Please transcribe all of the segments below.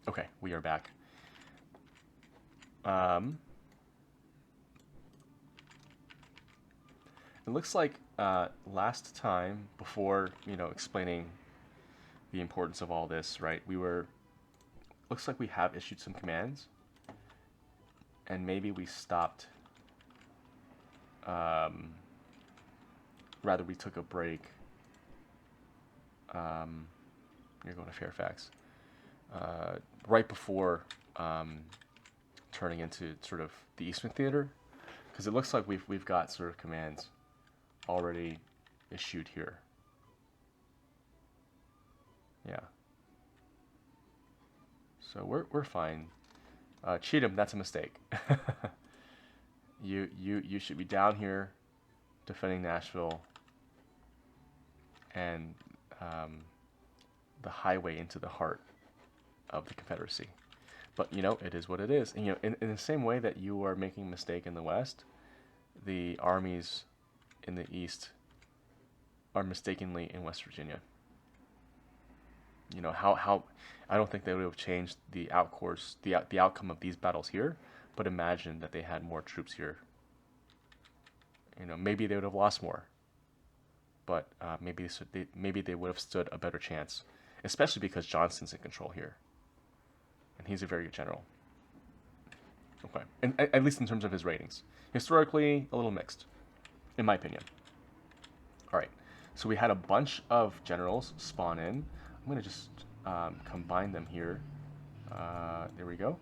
Okay, we are back. Um, it looks like last time, before explaining the importance of all this, right? Looks like we have issued some commands, and maybe we stopped. Um, Rather, we took a break. Um, you're going to Fairfax right before um, turning into sort of the Eastern Theater, because it looks like we've got sort of commands already issued here. Yeah. So we're fine. Cheatham, that's a mistake. You should be down here defending Nashville and um, the highway into the heart of the Confederacy. But it is what it is. And, in the same way that you are making a mistake in the West, the armies in the East are mistakenly in West Virginia. How I don't think they would have changed the outcourse, the outcome of these battles here, but imagine that they had more troops here. Maybe they would have lost more, but maybe they would have stood a better chance, especially because Johnston's in control here, and he's a very good general. Okay, and at least in terms of his ratings, historically a little mixed, in my opinion. All right, so we had a bunch of generals spawn in. I'm gonna just combine them here. There we go.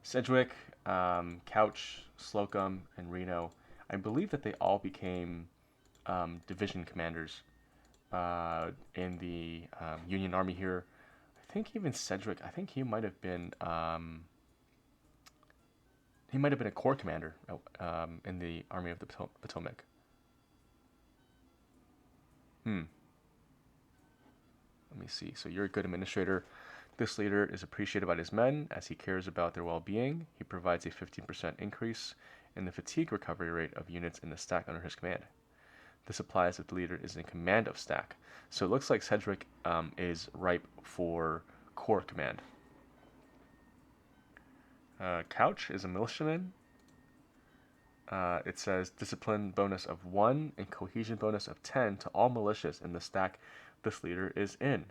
Sedgwick, Couch, Slocum, and Reno. I believe that they all became division commanders in the Union Army here. I think even Sedgwick. I think he might have been. He might have been a corps commander in the Army of the Potomac. Hmm. Let me see. So you're a good administrator. This leader is appreciated by his men as he cares about their well-being. He provides a 15% increase in the fatigue recovery rate of units in the stack under his command. This applies if the leader is in command of stack. So it looks like Sedgwick is ripe for corps command. Couch is a militiaman. It says discipline bonus of 1 and cohesion bonus of 10 to all militias in the stack this leader is in.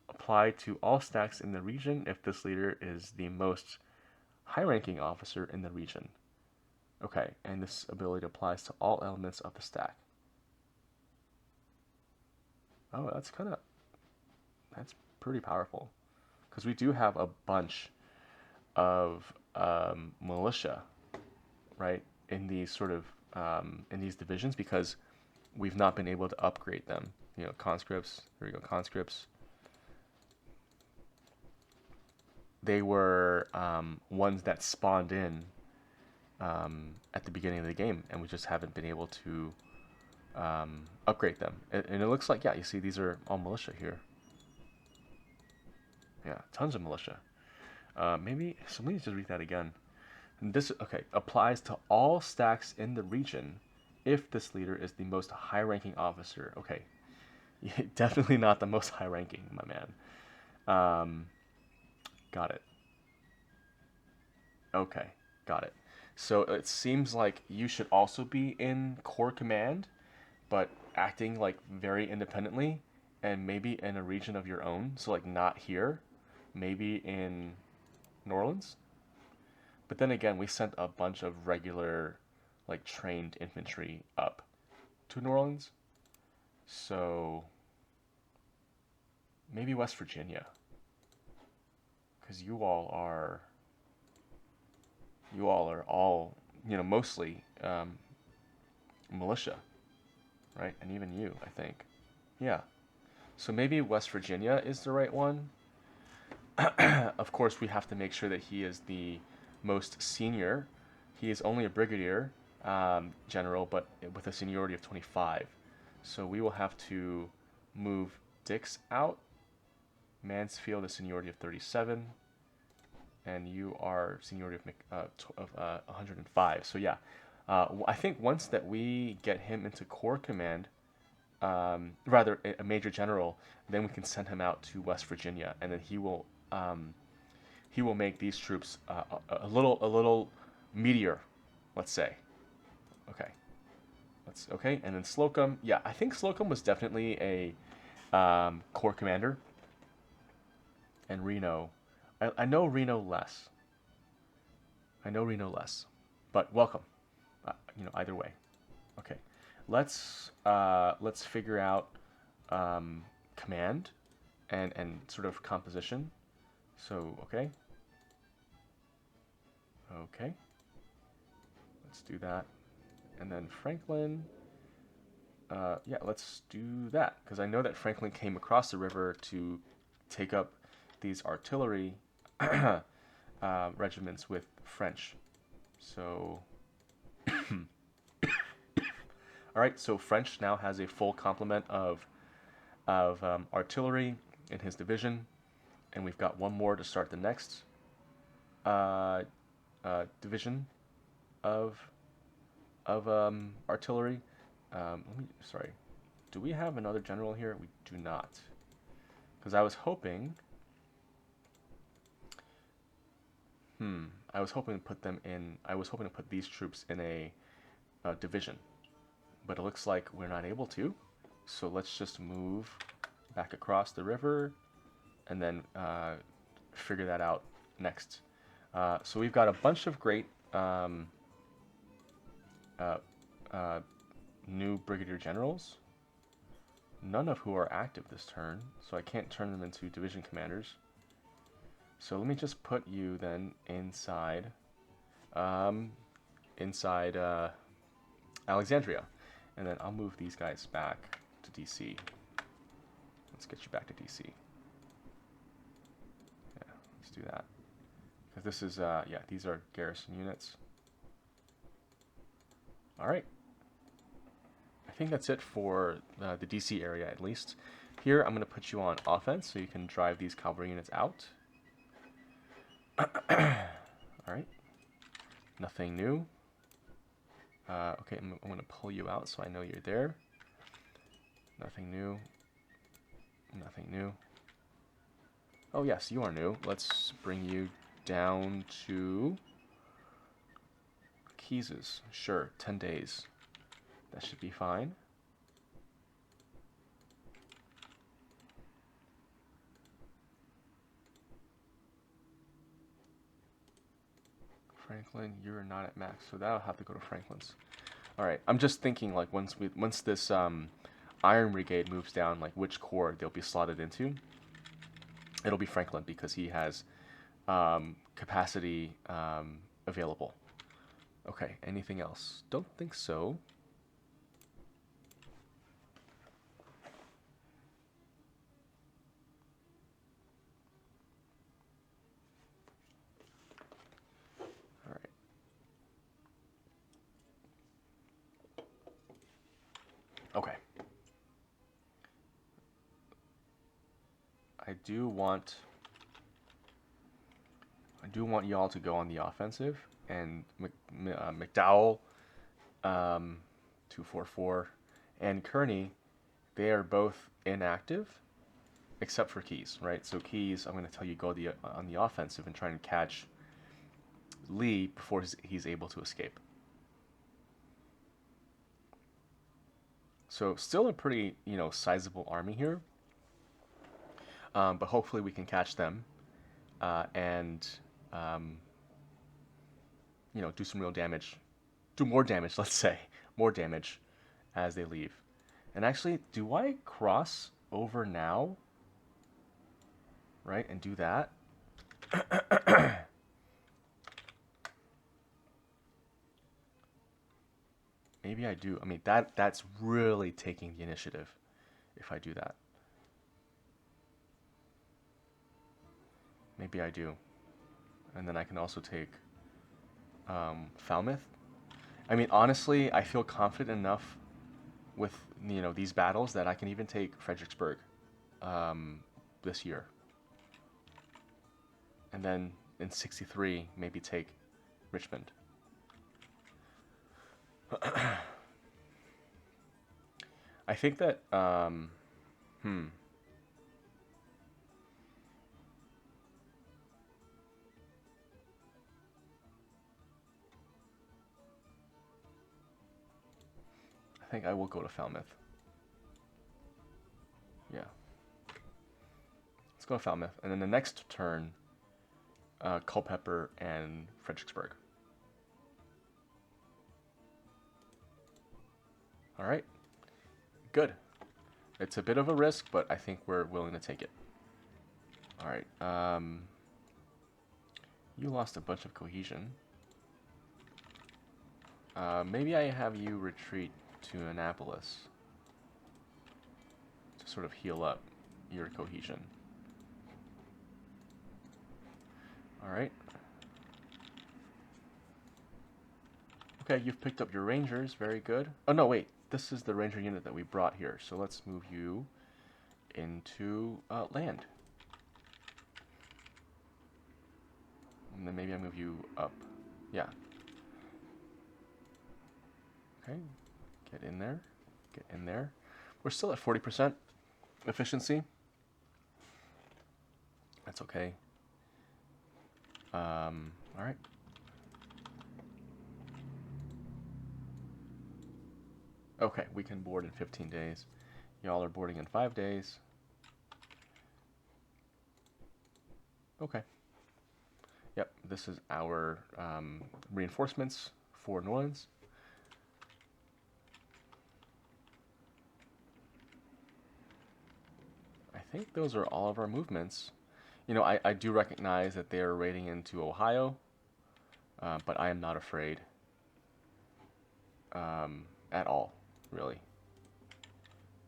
Apply to all stacks in the region if this leader is the most high-ranking officer in the region. Okay, and this ability applies to all elements of the stack. Oh, that's pretty powerful. Because we do have a bunch of militia, right, in these in these divisions because we've not been able to upgrade them. Conscripts. There we go, conscripts. They were ones that spawned in at the beginning of the game, and we just haven't been able to upgrade them. And it looks like, yeah, you see these are all militia here. Yeah, tons of militia. Maybe, so let me just read that again. And this, okay, applies to all stacks in the region if this leader is the most high-ranking officer. Okay, definitely not the most high-ranking, my man. Um, got it. Okay, got it. So it seems like you should also be in Corps Command, but acting like very independently and maybe in a region of your own. So like not here, maybe in New Orleans. But then again, we sent a bunch of regular, like trained infantry up to New Orleans. So maybe West Virginia, because you all are all mostly militia, right? And even you, I think. Yeah. So maybe West Virginia is the right one. Of course, we have to make sure that he is the most senior. He is only a brigadier general, but with a seniority of 25. So we will have to move Dix out. Mansfield, a seniority of 37, and you are seniority of 105. So yeah, I think once that we get him into Corps Command, rather a major general, then we can send him out to West Virginia, and then he will make these troops a little meteor, let's say. Okay, okay, and then Slocum. Yeah, I think Slocum was definitely a corps commander, and Reno. I know Reno less. I know Reno less, but welcome. Either way. Okay, let's figure out command and sort of composition. So okay, let's do that, and then Franklin. Yeah, let's do that because I know that Franklin came across the river to take up these artillery regiments with French. So, all right. So French now has a full complement of artillery in his division, and we've got one more to start the next division of artillery. Sorry. Do we have another general here? We do not. Because I was hoping. I was hoping to put them in. I was hoping to put these troops in a division, but it looks like we're not able to. So let's just move back across the river, and then figure that out next. So we've got a bunch of great new brigadier generals, none of who are active this turn, so I can't turn them into division commanders. So let me just put you then inside Alexandria, and then I'll move these guys back to DC. Let's get you back to DC. Yeah, let's do that. Because this is, yeah, these are garrison units. All right. I think that's it for the DC area, at least. Here, I'm going to put you on offense so you can drive these cavalry units out. All right. Nothing new. Okay, I'm going to pull you out so I know you're there. Nothing new. Nothing new. Oh, yes, you are new. Let's bring you down to Keys's. Sure, 10 days. That should be fine. Franklin, you're not at max, so that'll have to go to Franklin's. All right, I'm just thinking like once this Iron Brigade moves down, like which corps they'll be slotted into. It'll be Franklin because he has capacity available. Okay, anything else? Don't think so. All right. Okay. I do want y'all to go on the offensive, and McDowell, 244, and Kearney, they are both inactive, except for Keyes, right? So Keyes, I'm going to tell you go on the offensive and try and catch Lee before he's able to escape. So still a pretty sizable army here, but hopefully we can catch them and do some real damage, do more damage, let's say, more damage as they leave. And actually, do I cross over now? Right, and do that? Maybe I do. I mean, that's really taking the initiative if I do that. Maybe I do. And then I can also take Falmouth. I mean, honestly, I feel confident enough with these battles that I can even take Fredericksburg this year. And then in 63, maybe take Richmond. I think that, I think I will go to Falmouth. Yeah. Let's go to Falmouth. And then the next turn, Culpeper and Fredericksburg. All right. Good. It's a bit of a risk, but I think we're willing to take it. All right. You lost a bunch of cohesion. Maybe I have you retreat to Annapolis to sort of heal up your cohesion. All right. Okay, you've picked up your rangers. Very good. Oh, no, wait. This is the ranger unit that we brought here. So let's move you into land. And then maybe I move you up. Yeah. Okay. Get in there. Get in there. We're still at 40% efficiency. That's okay. All right. Okay, we can board in 15 days. Y'all are boarding in 5 days. Okay. Yep, this is our reinforcements for New Orleans. I think those are all of our movements. You know, I do recognize that they are raiding into Ohio, but I am not afraid at all, really.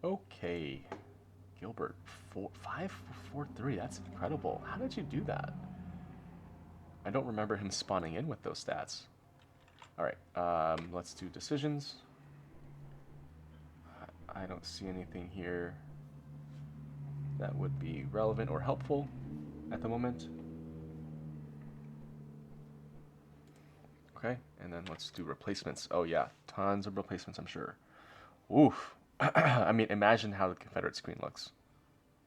Okay, Gilbert, 543. That's incredible. How did you do that? I don't remember him spawning in with those stats. All right, let's do decisions. I don't see anything here that would be relevant or helpful at the moment. Okay, and then let's do replacements. Oh yeah, tons of replacements, I'm sure. Oof. I mean, imagine how the Confederate screen looks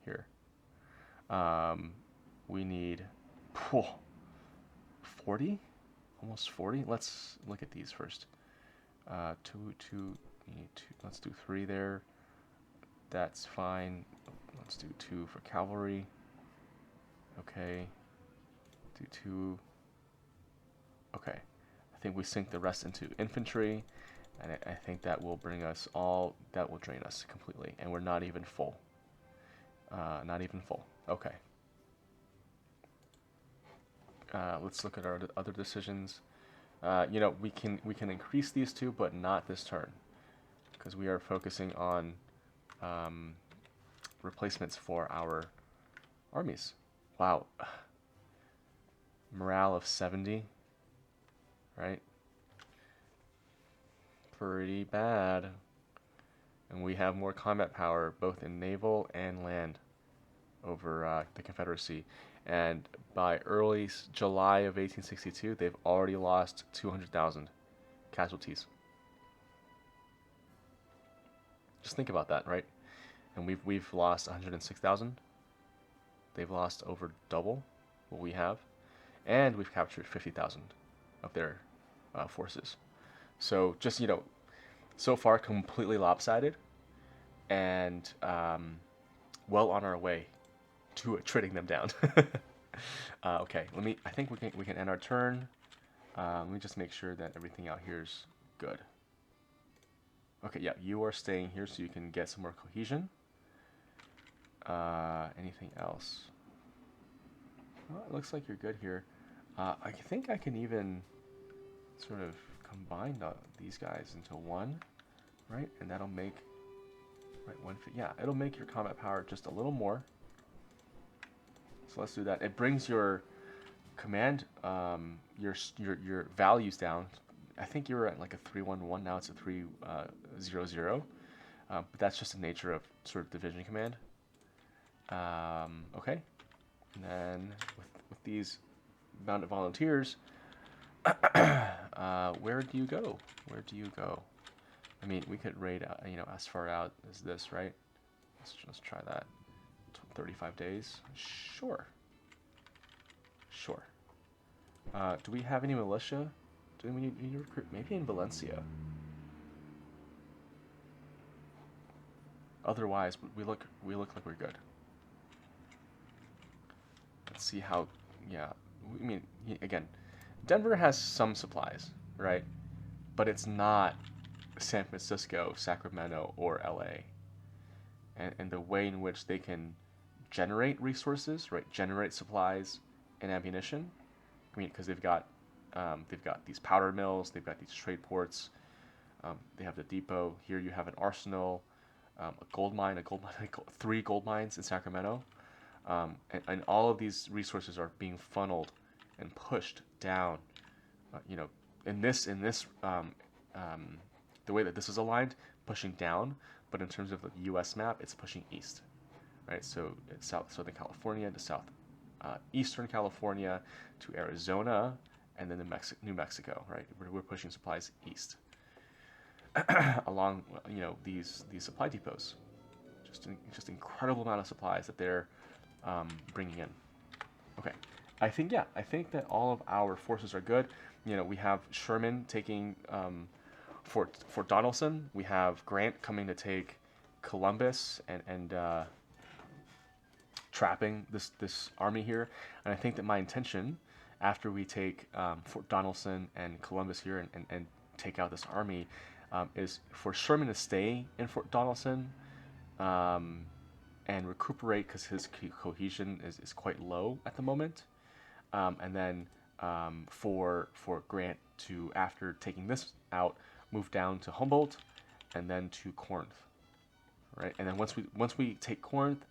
here. We need 40? Almost 40? Let's look at these first. Let's do 3 there. That's fine. Let's do 2 for cavalry. Okay. Do 2. Okay. I think we sink the rest into infantry, and I think that will bring us all, that will drain us completely, and we're not even full. Not even full. Okay. Let's look at our other decisions. You know, we can increase these 2, but not this turn, because we are focusing on replacements for our armies. Wow. Morale of 70, right? Pretty bad. And we have more combat power both in naval and land over the Confederacy. And by early July of 1862, they've already lost 200,000 casualties. Just think about that, right? And we've lost 106,000. They've lost over double what we have, and we've captured 50,000 of their forces. So just, you know, so far completely lopsided, and well on our way to trading them down. Okay, I think we can end our turn. Let me just make sure that everything out here is good. Okay, yeah, you are staying here so you can get some more cohesion. Anything else? Well, it looks like you're good here. I think I can even sort of combine these guys into one, right? And that'll make, right, yeah, it'll make your combat power just a little more. So let's do that. It brings your command, your values down. I think you were at like a 311. Now it's a 300. But that's just the nature of sort of division command. Okay. And then with these mounted volunteers, where do you go? Where do you go? I mean, we could raid, as far out as this, right? Let's try that. 35 days. Sure. Sure. Do we have any militia? Do we need to recruit? Maybe in Valencia. Otherwise, we look like we're good. Let's see how. Yeah, I mean, again, Denver has some supplies, right? But it's not San Francisco, Sacramento, or LA. And the way in which they can generate resources, right? Generate supplies and ammunition. I mean, because they've got these powder mills, they've got these trade ports, they have the depot. Here you have an arsenal, a gold mine, 3 gold mines in Sacramento, and all of these resources are being funneled and pushed down. In this the way that this is aligned, pushing down, but in terms of the U.S. map, it's pushing east, right? So it's Southern California to Eastern California to Arizona, and then New Mexico, right? We're pushing supplies east along these supply depots. Just incredible amount of supplies that they're bringing in. Okay, I think that all of our forces are good. We have Sherman taking Fort Donelson. We have Grant coming to take Columbus and trapping this army here. And I think that my intention, after we take Fort Donelson and Columbus here and take out this army, is for Sherman to stay in Fort Donelson and recuperate, because his cohesion is quite low at the moment. And then for Grant to, after taking this out, move down to Humboldt and then to Corinth, right? And then once we take Corinth,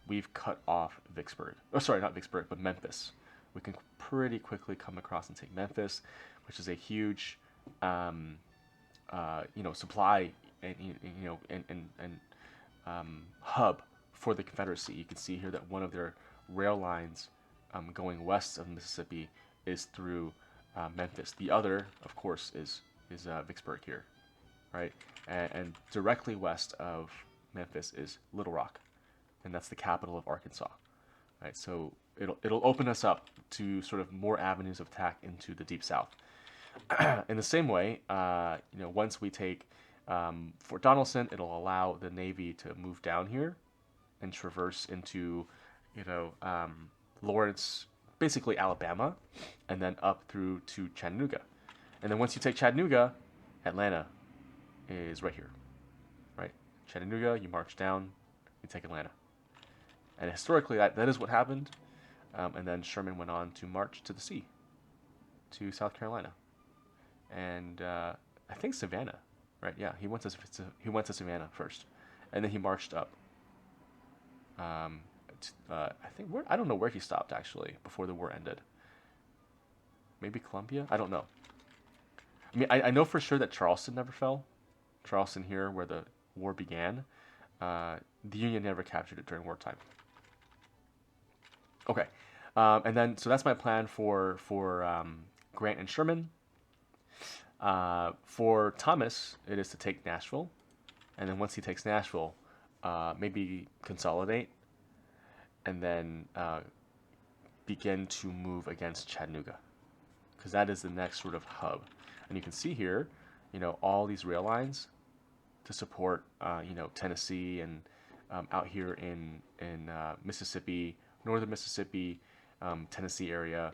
we've cut off Vicksburg. Oh, sorry, not Vicksburg, but Memphis. We can pretty quickly come across and take Memphis, which is a huge, supply and hub for the Confederacy. You can see here that one of their rail lines going west of Mississippi is through Memphis. The other, of course, is Vicksburg here, right? And directly west of Memphis is Little Rock, and that's the capital of Arkansas, right? So it'll open us up to sort of more avenues of attack into the Deep South. In the same way, once we take Fort Donelson, it'll allow the Navy to move down here and traverse into, Lawrence, basically Alabama, and then up through to Chattanooga. And then once you take Chattanooga, Atlanta is right here, right? Chattanooga, you march down, you take Atlanta. And historically, that is what happened. And then Sherman went on to march to the sea, to South Carolina. And I think Savannah, right? Yeah, he went to Savannah first, and then he marched up. I don't know where he stopped actually before the war ended. Maybe Columbia? I don't know. I mean, I know for sure that Charleston never fell. Charleston here, where the war began, the Union never captured it during wartime. Okay, and then so that's my plan for Grant and Sherman. For Thomas, it is to take Nashville, and then once he takes Nashville, maybe consolidate, and then begin to move against Chattanooga, because that is the next sort of hub. And you can see here, all these rail lines to support, Tennessee and out here in Mississippi, northern Mississippi, Tennessee area,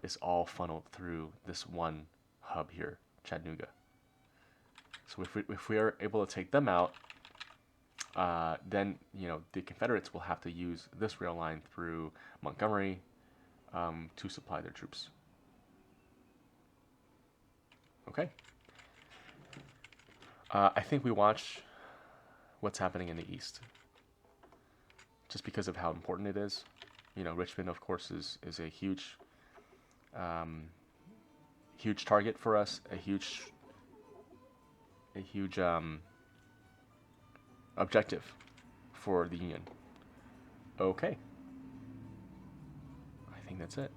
is all funneled through this one hub here, Chattanooga. So if we are able to take them out, then the Confederates will have to use this rail line through Montgomery to supply their troops. Okay. I think we watch what's happening in the East, just because of how important it is. Richmond, of course, is a huge target for us, a huge objective for the Union. Okay. I think that's it.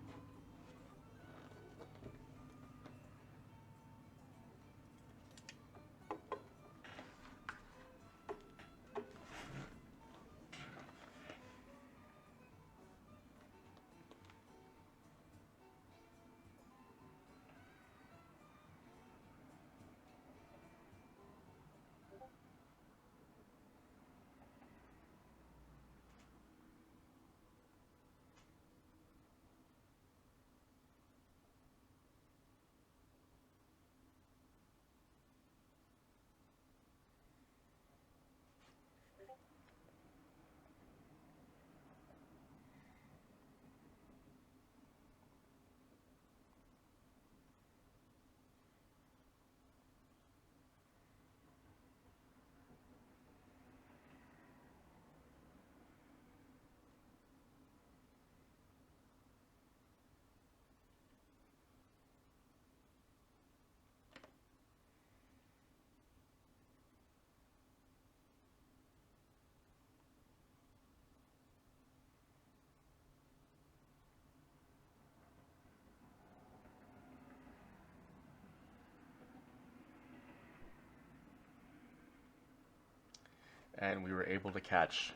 and we were able to catch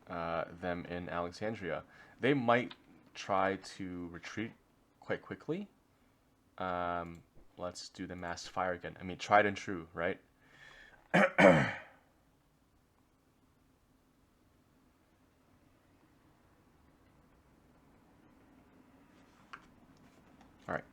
them in Alexandria. They might try to retreat quite quickly. Let's do the mass fire again. I mean, tried and true, right? All right.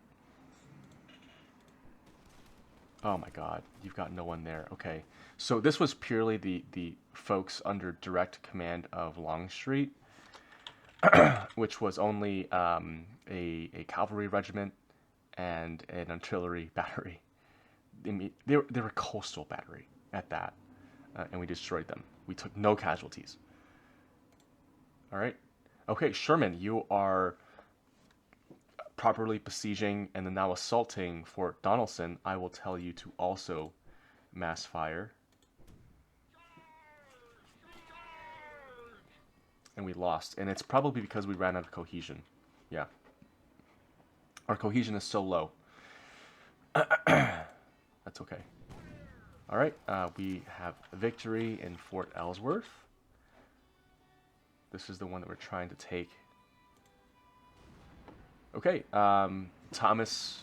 Oh my God, you've got no one there. Okay, so this was purely the folks under direct command of Longstreet, which was only a cavalry regiment and an artillery battery. I mean, they were a coastal battery at that, and we destroyed them. We took no casualties. All right. Okay, Sherman, you are properly besieging and then now assaulting Fort Donelson. I will tell you to also mass fire. And we lost. And it's probably because we ran out of cohesion. Yeah. Our cohesion is so low. That's okay. All right. We have victory in Fort Ellsworth. This is the one that we're trying to take. Okay. Thomas,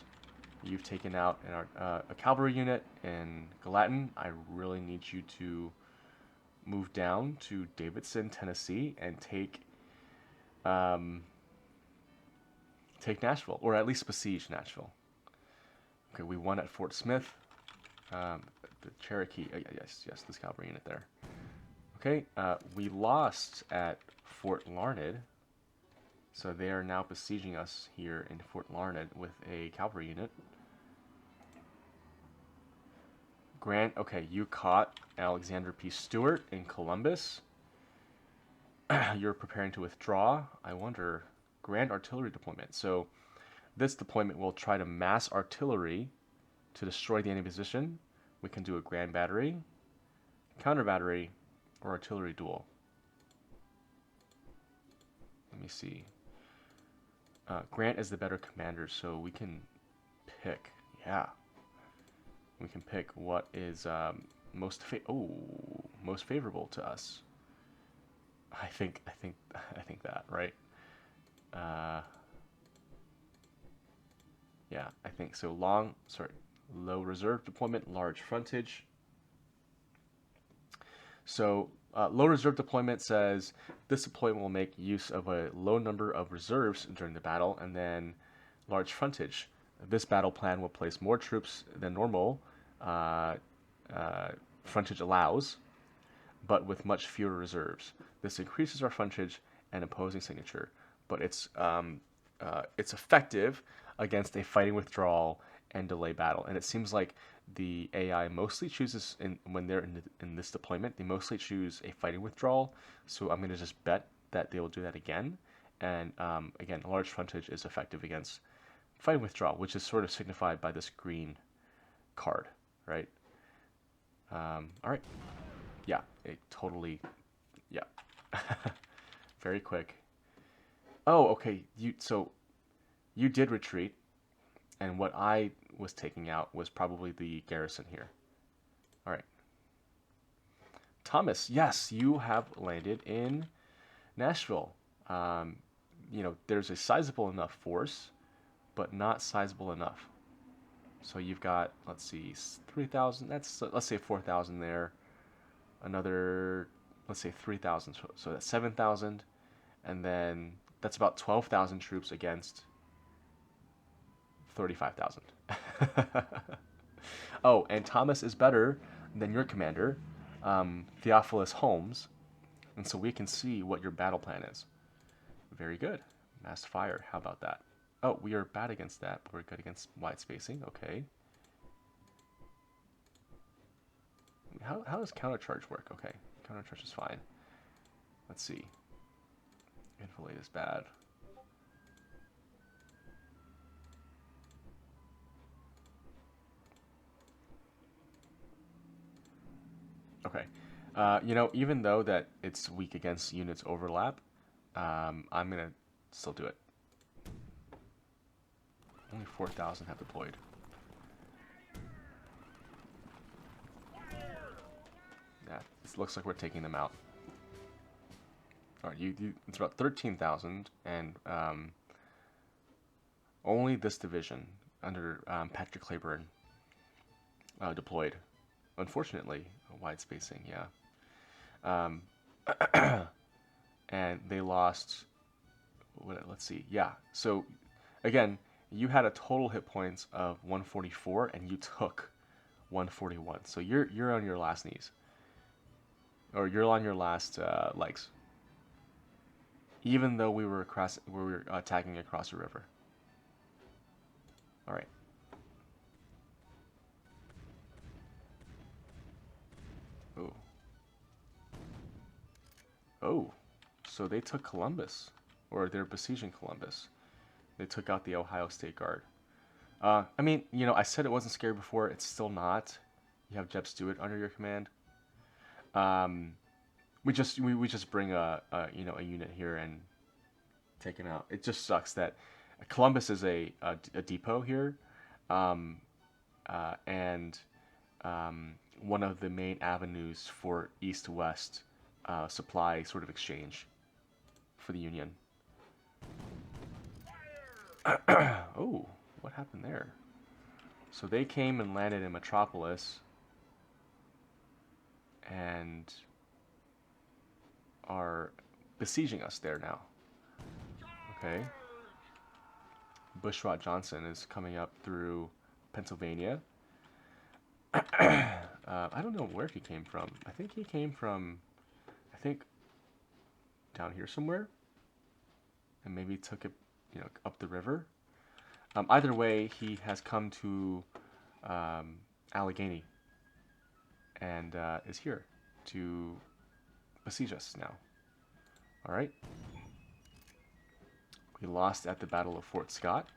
you've taken out a cavalry unit in Gallatin. I really need you to move down to Davidson, Tennessee, and take Nashville, or at least besiege Nashville. Okay, we won at Fort Smith. The Cherokee, yes, this cavalry unit there. Okay, we lost at Fort Larned, so they are now besieging us here in Fort Larned with a cavalry unit. Grant, okay, you caught Alexander P. Stewart in Columbus. You're preparing to withdraw. I wonder, Grand Artillery Deployment. So this deployment will try to mass artillery to destroy the enemy position. We can do a Grand Battery, Counter Battery, or Artillery Duel. Let me see. Grant is the better commander, so we can pick. Yeah. We can pick what is most favorable to us. I think that, right? Yeah, I think so. Low reserve deployment, large frontage. So low reserve deployment says this deployment will make use of a low number of reserves during the battle, and then large frontage. This battle plan will place more troops than normal frontage allows, but with much fewer reserves. This increases our frontage and opposing signature, but it's effective against a fighting withdrawal and delay battle. And it seems like the AI mostly chooses, when they're in this deployment, they mostly choose a fighting withdrawal. So I'm going to just bet that they will do that again. And again, large frontage is effective against fighting withdrawal, which is sort of signified by this green card, right? All right. Yeah, it totally, yeah. Very quick. Oh, okay. So you did retreat, and what I was taking out was probably the garrison here. All right. Thomas, yes, you have landed in Nashville. There's a sizable enough force, but not sizable enough. So you've got, let's see, 3,000. Let's say 4,000 there. Another, let's say 3,000. So that's 7,000, and then that's about 12,000 troops against 35,000. Oh, and Thomas is better than your commander, Theophilus Holmes, and so we can see what your battle plan is. Very good. Mass fire. How about that? Oh, we are bad against that, but we're good against wide spacing. Okay. How does countercharge work? Okay, countercharge is fine. Let's see. Enfilade is bad. Okay. Even though that it's weak against units overlap, I'm going to still do it. Only 4,000 have deployed. Yeah, it looks like we're taking them out. All right, it's about 13,000, and only this division under Patrick Clayburn deployed. Unfortunately, wide spacing, yeah. Um, and they lost. Let's see. Yeah. So again, you had a total hit points of 144, and you took 141. So you're on your last knees, or you're on your last legs. Even though we were attacking across the river. All right. Oh. Oh. So they took Columbus, or they're besieging Columbus. They took out the Ohio State Guard. I mean, I said it wasn't scary before. It's still not. You have Jeb Stuart under your command. We just bring a unit here and take him out. It just sucks that Columbus is a depot here, and one of the main avenues for east-west supply sort of exchange for the Union. Oh, what happened there? So they came and landed in Metropolis and are besieging us there now. Okay. Bushrod Johnson is coming up through Pennsylvania. I don't know where he came from. I think he came from, down here somewhere, and maybe took it, up the river. Either way, he has come to Allegheny and is here to besiege us now. All right. We lost at the Battle of Fort Scott.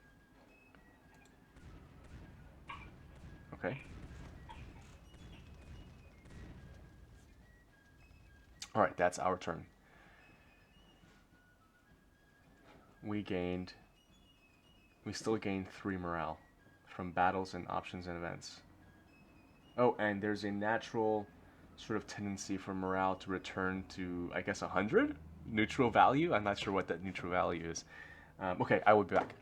Okay. All right, that's our turn. We still gained 3 morale from battles and options and events. Oh, and there's a natural sort of tendency for morale to return to, I guess, 100? Neutral value? I'm not sure what that neutral value is. Okay, I will be back.